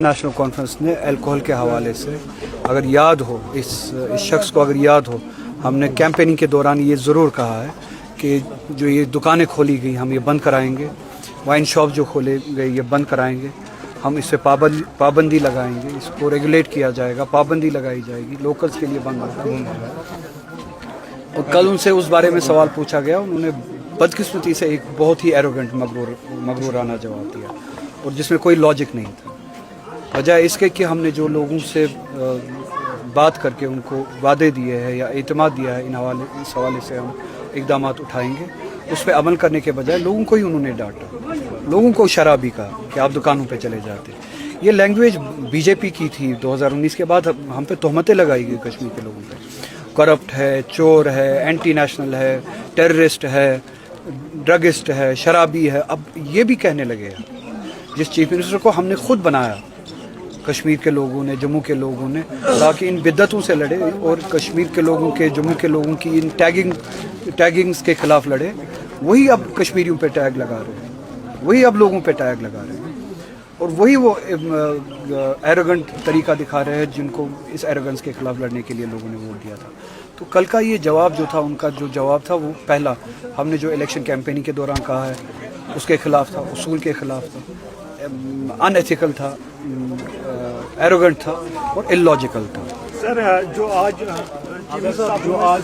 National conference ने alcohol के हवाले से अगर याद हो इस शख्स को अगर याद हो, हमने कैंपेनिंग के दौरान ये ज़रूर कहा है कि जो ये दुकानें खोली गई हम ये बंद कराएंगे, वाइन शॉप जो खोले गए ये बंद कराएंगे, हम इस पर पाबंदी लगाएंगे, इसको रेगुलेट किया जाएगा, पाबंदी लगाई जाएगी, लोकल्स के लिए बंद होगा। और कल उनसे उस बारे में सवाल पूछा गया, उन्होंने बदकिस्मती से एक बहुत ही एरोगेंट मगरूराना जवाब दिया और जिसमें कोई लॉजिक नहीं था। वजह इसके कि हमने जो लोगों से बात करके उनको वादे दिए हैं या एतमाद दिया है, इस हवाले से हम इकदाम उठाएंगे। उस पर अमल करने के बजाय लोगों को ही उन्होंने डांटा, लोगों को शराबी कहा कि आप दुकानों पे चले जाते। ये लैंग्वेज बीजेपी की थी। 2019 के बाद हम पे तोहमतें लगाई गई कश्मीर के लोगों पे, करप्ट है, चोर है, एंटी नेशनल है, टेररिस्ट है, ड्रगिस्ट है, शराबी है। अब ये भी कहने लगे हैं। जिस चीफ मिनिस्टर को हमने खुद बनाया, कश्मीर के लोगों ने, जम्मू के लोगों ने, ताकि इन बिद्दतों से लड़े और कश्मीर के लोगों के, जम्मू के लोगों की इन टैगिंग्स के खिलाफ लड़े, वही अब कश्मीरियों पे टैग लगा रहे हैं, वही अब लोगों पे टैग लगा रहे हैं और वही वो एरोगेंट तरीका दिखा रहे हैं जिनको इस एरोगेंस के खिलाफ लड़ने के लिए लोगों ने वोट दिया था। तो कल का ये जवाब जो था, उनका जो जवाब था, वो पहला हमने जो इलेक्शन कैंपेनिंग के दौरान कहा है उसके खिलाफ था, उसूल के खिलाफ था, अनएथिकल था, एरोगेंट था और इलॉजिकल था। सर, जो आज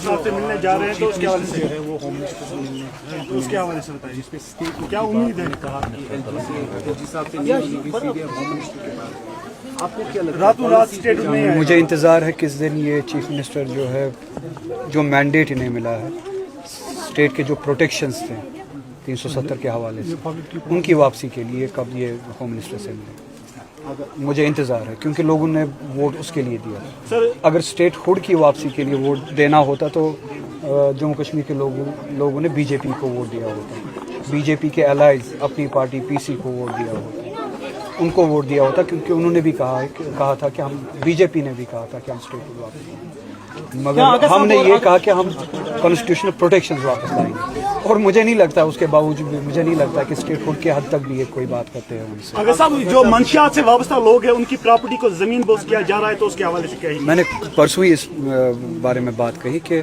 आपसे मिलने जा रहे हैं तो उसके हवाले से वो होम मिनिस्टर से मिलने, तो उसके हवाले से बताइए क्या उम्मीद है? आपको क्या लगता है रातों रात स्टेट में? मुझे इंतज़ार है किस दिन ये चीफ मिनिस्टर जो है, जो मैंडेट इन्हें मिला है, स्टेट के जो प्रोटेक्शंस थे 370 के हवाले से, उनकी वापसी के लिए कब ये होम मिनिस्टर से मिले। मुझे इंतज़ार है क्योंकि लोगों ने वोट उसके लिए दिया। सर, अगर स्टेट हुड की वापसी के लिए वोट देना होता तो जम्मू कश्मीर के लोगों ने बीजेपी को वोट दिया होता, बीजेपी के एलाइज अपनी पार्टी पीसी को वोट दिया होता, उनको वोट दिया होता, क्योंकि उन्होंने भी कहा था कि हम, बीजेपी ने भी कहा था कि हम स्टेट हुड वापस, मगर हमने ये कहा कि हम कॉन्स्टिट्यूशनल प्रोटेक्शन वापस लाएंगे। और मुझे नहीं लगता, उसके बावजूद भी मुझे नहीं लगता कि स्टेट हुड के हद तक भी ये कोई बात करते हैं उनसे। अगर साहब जो मंशियात से वाबस्ता लोग हैं उनकी प्रॉपर्टी को जमीन बोझ किया जा रहा है, तो उसके हवाले से कही मैंने परसों ही इस बारे में बात कही कि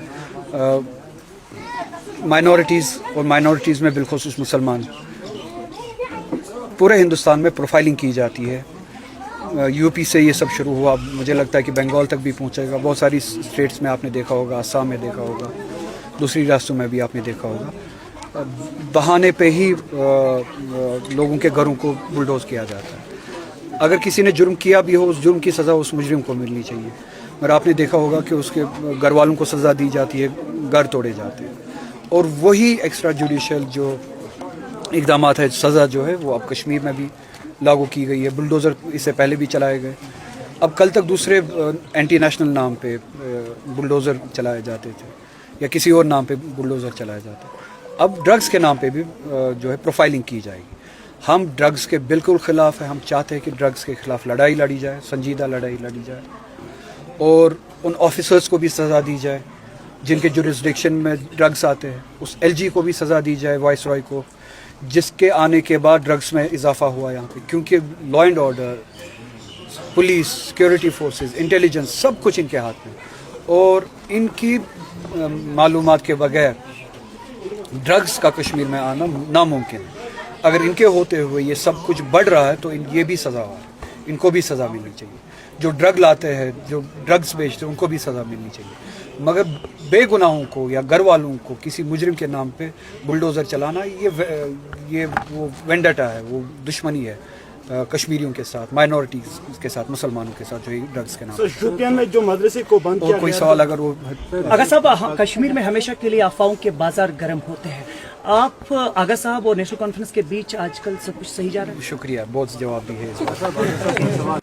माइनॉरिटीज़ में बिलखुसूस मुसलमान, पूरे हिंदुस्तान में प्रोफाइलिंग की जाती है। यूपी से ये सब शुरू हुआ, मुझे लगता है कि बंगाल तक भी पहुंचेगा। बहुत सारी स्टेट्स में आपने देखा होगा, असम में देखा होगा, दूसरी रियासतों में भी आपने देखा होगा। बहाने पे ही लोगों के घरों को बुलडोज किया जाता है। अगर किसी ने जुर्म किया भी हो, उस जुर्म की सज़ा उस मुजरिम को मिलनी चाहिए। मगर आपने देखा होगा कि उसके घर वालों को सज़ा दी जाती है, घर तोड़े जाते हैं। और वही एक्स्ट्रा जुडिशल जो इक़दाम है, सज़ा जो है, वो अब कश्मीर में भी लागू की गई है। बुलडोज़र इससे पहले भी चलाए गए, अब कल तक दूसरे एंटी नेशनल नाम पे बुलडोज़र चलाए जाते थे या किसी और नाम पे बुलडोज़र चलाए जाते हैं। अब ड्रग्स के नाम पे भी जो है प्रोफाइलिंग की जाएगी। हम ड्रग्स के बिल्कुल ख़िलाफ़ हैं। हम चाहते हैं कि ड्रग्स के ख़िलाफ़ लड़ाई लड़ी जाए, संजीदा लड़ाई लड़ी जाए, और उन ऑफिसर्स को भी सज़ा दी जाए जिनके जुरिस्डिक्शन में ड्रग्स आते हैं। उस एलजी को भी सज़ा दी जाए, वाइस रॉय को, जिसके आने के बाद ड्रग्स में इजाफा हुआ यहाँ पे। क्योंकि law and order, police, security forces, intelligence, सब कुछ इनके हाथ में, और इनकी मालूमात के बगैर ड्रग्स का कश्मीर में आना नामुमकिन है। अगर इनके होते हुए ये सब कुछ बढ़ रहा है तो ये भी सज़ा है, इनको भी सज़ा मिलनी चाहिए। जो ड्रग लाते हैं, जो ड्रग्स बेचते हैं, उनको भी सज़ा मिलनी चाहिए। मगर बेगुनाहों को या घर वालों को किसी मुजरिम के नाम पे बुलडोज़र चलाना, ये वो वेंडटा है, वो दुश्मनी है कश्मीरियों के साथ, माइनॉरिटीज़ के साथ, मुसलमानों के साथ, जो ड्रग्स के नाम पे। शोपियान में जो मदरसे को बंद किया, कोई सवाल अगर वो आगा साहब, कश्मीर में हमेशा के लिए अफवाहों के बाजार गर्म होते हैं। आप आगा साहब और नेशनल कॉन्फ्रेंस के बीच आजकल सब कुछ सही जा रहा है? शुक्रिया, बहुत जवाब दी है।